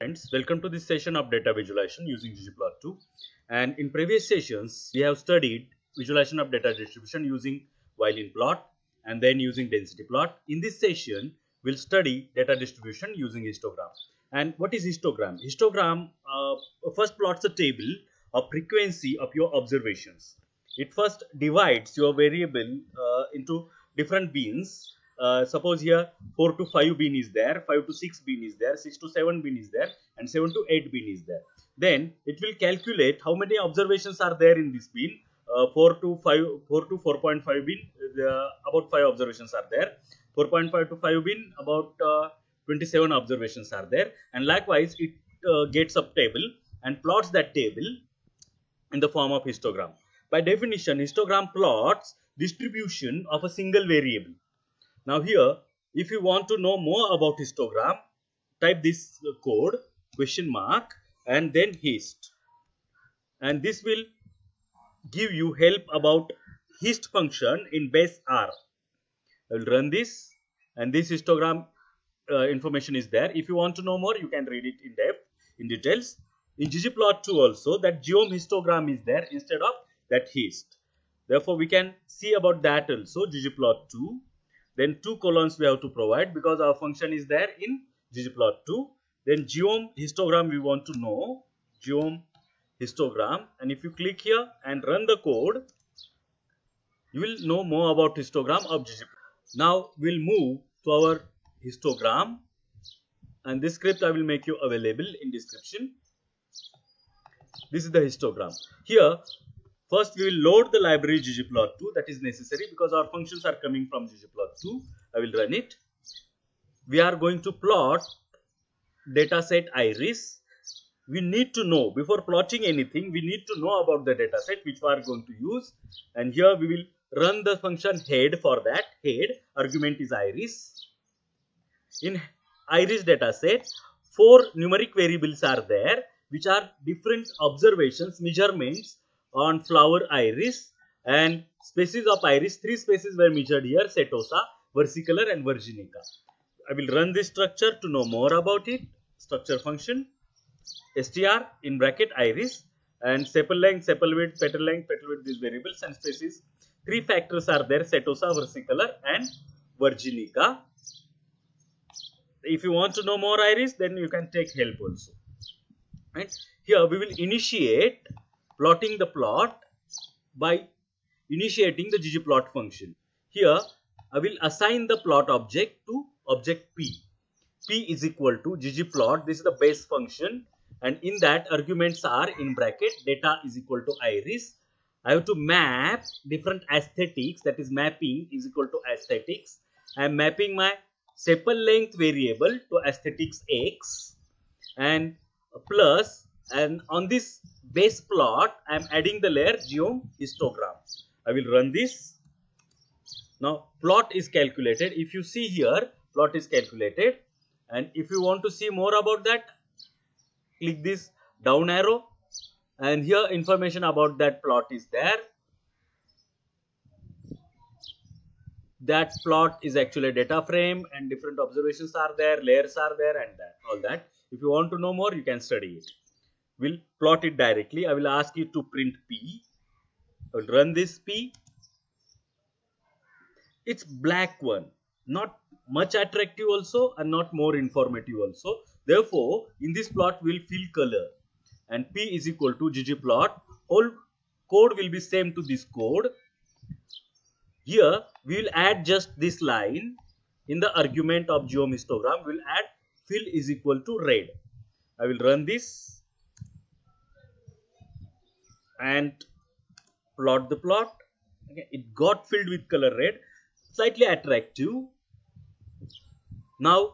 Friends, welcome to this session of data visualization using ggplot2. And in previous sessions, we have studied visualization of data distribution using Violin plot and then using density plot. In this session, we'll study data distribution using histogram. And what is histogram? Histogram first plots a table of frequency of your observations. It first divides your variable into different bins. Suppose here 4 to 5 bin is there, 5 to 6 bin is there, 6 to 7 bin is there, and 7 to 8 bin is there. Then it will calculate how many observations are there in this bin. 4 to 4.5 bin, about 5 observations are there. 4.5 to 5 bin, about 27 observations are there. And likewise, it gets a table and plots that table in the form of histogram. By definition, histogram plots distribution of a single variable. Now here, if you want to know more about histogram, type this code question mark and then hist, and this will give you help about hist function in base R. I will run this, and this histogram information is there. If you want to know more, you can read it in depth, in details. In ggplot2 also, that geom histogram is there instead of that hist. Therefore, we can see about that also. ggplot2. Then 2 colons we have to provide because our function is there in ggplot2. Then geom histogram we want to know, geom histogram, and if you click here and run the code, you will know more about histogram of ggplot. Now we'll move to our histogram, and this script I will make you available in description. This is the histogram. Here first we will load the library ggplot2, that is necessary because our functions are coming from ggplot2. I will run it. We are going to plot dataset iris. We need to know, before plotting anything, we need to know about the dataset which we are going to use. And here we will run the function head for that. Head argument is iris. In iris dataset, 4 numeric variables are there which are different observations, measurements on flower iris, and species of iris. 3 species were measured here: setosa, versicolor, and virginica. I will run this structure to know more about it. Structure function str in bracket iris, and sepal length, sepal width, petal length, these variables, and species. 3 factors are there: setosa, versicolor, and virginica. If you want to know more iris, then you can take help also. Right? Here we will initiate plotting the plot by initiating the ggplot function. Here I will assign the plot object to object p. P is equal to ggplot. This is the base function, and in that arguments are in bracket data is equal to iris. I have to map different aesthetics, that is mapping is equal to aesthetics. I am mapping my sepal length variable to aesthetics x, and plus, and on this base plot I am adding the layer geom histogram. I will run this. Now plot is calculated. If you see here, plot is calculated, and if you want to see more about that, click this down arrow, and here information about that plot is there. That plot is actually a data frame, and different observations are there, layers are there, and that all that. If you want to know more, you can study it. We'll plot it directly. I will ask you to print P. I will run this P. It's black one, not much attractive also and not more informative also. Therefore, in this plot we'll fill color, and P is equal to ggplot. All code will be same to this code. Here we will add just this line in the argument of geom histogram. We will add fill is equal to red. I will run this and plot the plot. Okay, it got filled with color red, slightly attractive. Now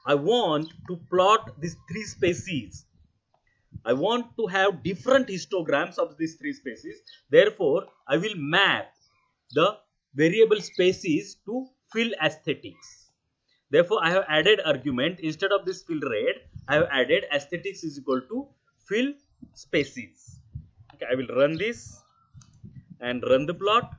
I want to plot these 3 species. I want to have different histograms of these 3 species. Therefore, I will map the variable species to fill aesthetics. Therefore, I have added argument instead of this fill red. I have added aesthetics is equal to fill species. Okay, I will run this and run the plot.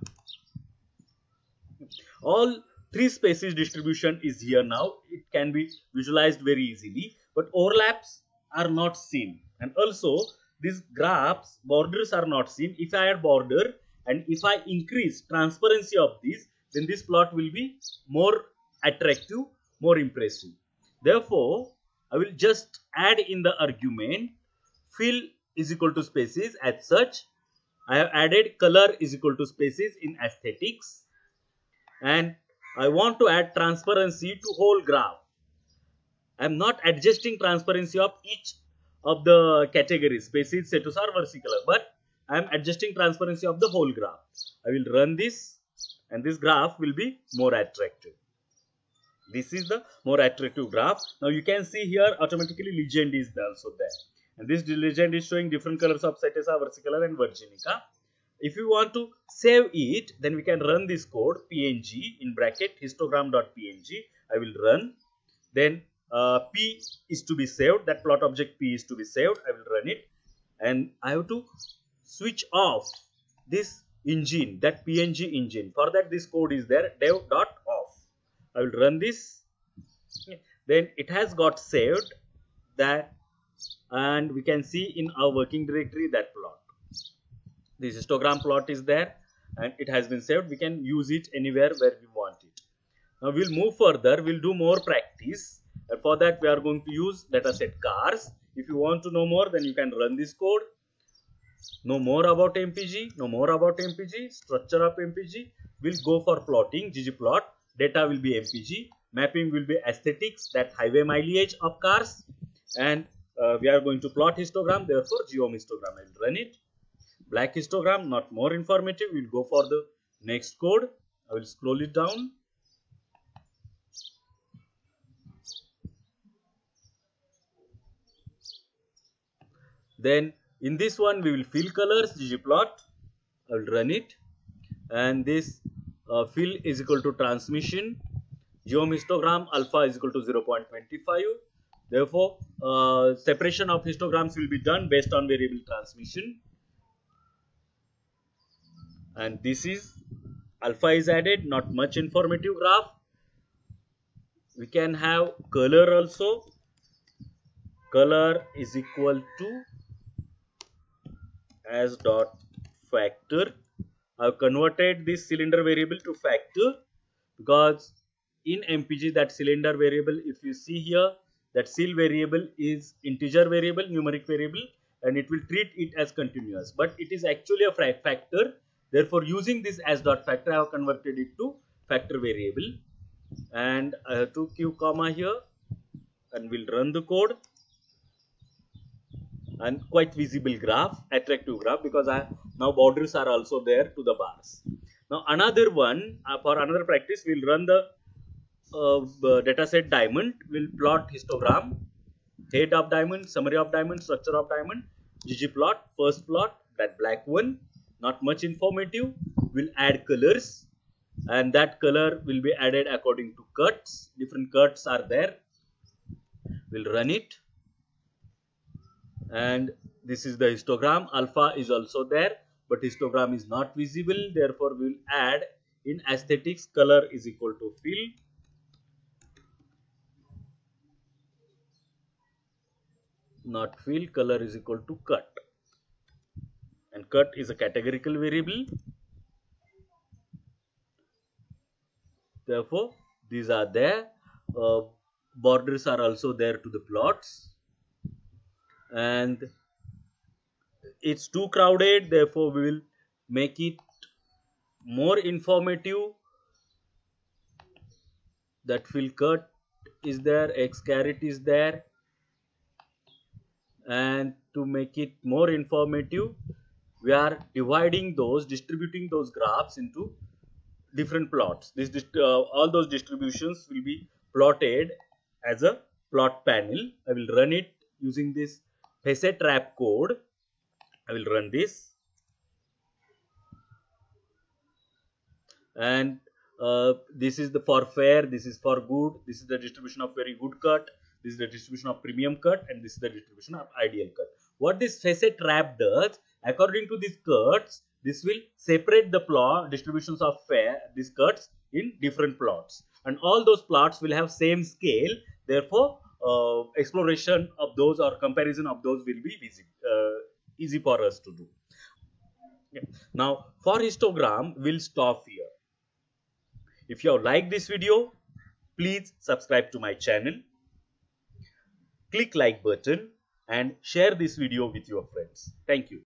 All 3 species distribution is here now. It can be visualized very easily. but overlaps are not seen. And also these graphs borders are not seen. If I add border and if I increase transparency of this, then this plot will be more attractive, more impressive. Therefore, I will just add in the argument fill is equal to spaces. As such, I have added color is equal to spaces in aesthetics, and I want to add transparency to whole graph. I am not adjusting transparency of each of the categories, spaces, status or versicolor, but I am adjusting transparency of the whole graph. I will run this and this graph will be more attractive. This is the more attractive graph. Now you can see here automatically legend is also there. And this legend is showing different colors of Cytessa, versicolor and virginica. If you want to save it, then we can run this code png in bracket histogram.png. I will run. Then P is to be saved. That plot object P is to be saved. I will run it. And I have to switch off this engine, that PNG engine. For that this code is there, dev.off. I will run this. Then it has got saved that, and we can see in our working directory that plot. This histogram plot is there and it has been saved. We can use it anywhere where we want it. Now we'll move further. We'll do more practice. And for that we are going to use dataset cars. If you want to know more, then you can run this code. Know more about MPG. Know more about MPG. Structure of MPG. We'll go for plotting. ggplot. Data will be MPG. Mapping will be aesthetics, that highway mileage of cars. And we are going to plot histogram. Therefore, geom histogram. I will run it. Black histogram, not more informative. We will go for the next code. I will scroll it down. Then in this one we will fill colors, ggplot. I will run it. And this fill is equal to transmission. Geom histogram alpha is equal to 0.25. Therefore, separation of histograms will be done based on variable transmission. And this is alpha is added, not much informative graph. We can have color also. Color is equal to as dot factor. I have converted this cylinder variable to factor because in MPG that cylinder variable, if you see here, that sil variable is integer variable, numeric variable, and it will treat it as continuous, but it is actually a factor. Therefore, using this as dot factor, I have converted it to factor variable, and I have to give comma here, and we'll run the code. And quite visible graph, attractive graph, because now borders are also there to the bars. Now another one, for another practice, we'll run the dataset diamond. We'll plot histogram, head of diamond, summary of diamond, structure of diamond, ggplot, first plot, that black one, not much informative. We'll add colors, and that color will be added according to cuts. Different cuts are there. We'll run it. And this is the histogram. Alpha is also there, but histogram is not visible. Therefore, we will add in aesthetics color is equal to fill. Not fill, color is equal to cut. And cut is a categorical variable. Therefore, these are there. Borders are also there to the plots. And it's too crowded, therefore we will make it more informative. That fill cut is there, X caret is there, and to make it more informative, we are distributing those graphs into different plots. All those distributions will be plotted as a plot panel. I will run it using this facet wrap code. I will run this, and this is the for fair, this is for good, this is the distribution of very good cut, this is the distribution of premium cut, and this is the distribution of ideal cut. What this facet wrap does, according to these cuts, this will separate the plot distributions of these cuts in different plots, and all those plots will have same scale. Therefore, exploration of those or comparison of those will be easy for us to do. Okay. Now for histogram, we'll stop here. If you have liked this video, please subscribe to my channel, click like button and share this video with your friends. Thank you.